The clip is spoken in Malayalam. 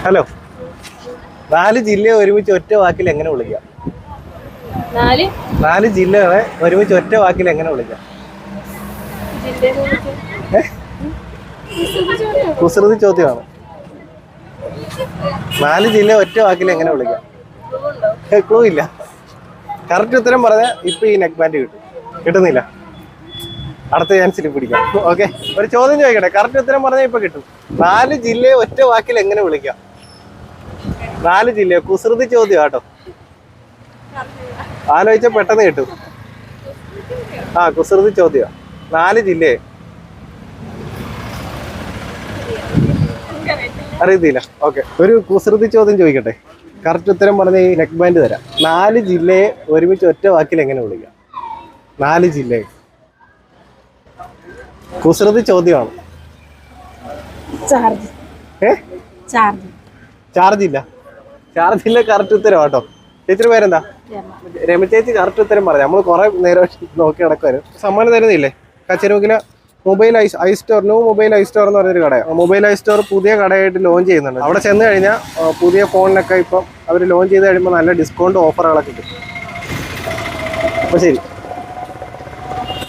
ഹലോ, 4 ജില്ലയെ ഒരുമിച്ച് ഒറ്റ വാക്കിൽ എങ്ങനെ വിളിക്കാം? 4 ജില്ലകളെ ഒരുമിച്ച് ഒറ്റ വാക്കിൽ എങ്ങനെ വിളിക്കാം? കുസൃതി ചോദ്യമാണ്. 4 ജില്ല ഒറ്റ വാക്കിൽ എങ്ങനെ വിളിക്കാം? ക്ലൂ ഇല്ല. കറക്റ്റ് ഉത്തരം പറഞ്ഞാൽ ഇപ്പൊ ഈ നെക്ക് ബാൻഡ് കിട്ടുന്നില്ല. അടുത്ത ചാൻസിൽ പിടിക്കാം. ഓക്കെ, ഒരു ചോദ്യം ചോദിക്കട്ടെ. കറക്റ്റ് ഉത്തരം പറഞ്ഞാൽ ഇപ്പൊ കിട്ടും. 4 ജില്ലയെ ഒറ്റ വാക്കിൽ എങ്ങനെ വിളിക്കാം? 4 ജില്ല. കുസൃതി ചോദ്യം കേട്ടോ, ആലോചിച്ച പെട്ടെന്ന് കിട്ടും. കുസൃതി ചോദ്യം. 4 ജില്ലയെ അറിയത്തില്ല. ഓക്കെ, ഒരു കുസൃതി ചോദ്യം ചോദിക്കട്ടെ. കറക്റ്റ് ഉത്തരം പറഞ്ഞ ഈ നെക്ക് ബാൻഡ് തരാം. 4 ജില്ലയെ ഒരുമിച്ച് ഒറ്റ വാക്കിൽ എങ്ങനെ വിളിക്കാം? 4 ജില്ലയെ. കുസൃതി ചോദ്യമാണ്. ചാർജ് ഇല്ല. ചാർജ് ഇല്ല കറക്റ്റ് ഉത്തരം കേട്ടോ. ചേച്ചിയുടെ പേരെന്താ? രമ ചേച്ചി കറക്റ്റ് ഉത്തരം പറഞ്ഞു. നമ്മൾ കുറെ നേരം നോക്കി നടക്കുമായിരുന്നു. സമ്മാനം തരുന്നില്ലേ? കച്ചേരിമുക്കിലെ mobile iStore, new mobile iStore എന്ന് പറഞ്ഞൊരു കടയാണ്. മൊബൈൽ ഐ സ്റ്റോർ പുതിയ കടയായിട്ട് ലോഞ്ച് ചെയ്യുന്നുണ്ട്. അവിടെ ചെന്ന് കഴിഞ്ഞാൽ പുതിയ ഫോണിനൊക്കെ ഇപ്പം അവർ ലോഞ്ച് ചെയ്ത് കഴിയുമ്പോൾ നല്ല ഡിസ്കൗണ്ട് ഓഫറുകളൊക്കെ കിട്ടും. അപ്പോൾ ശരി.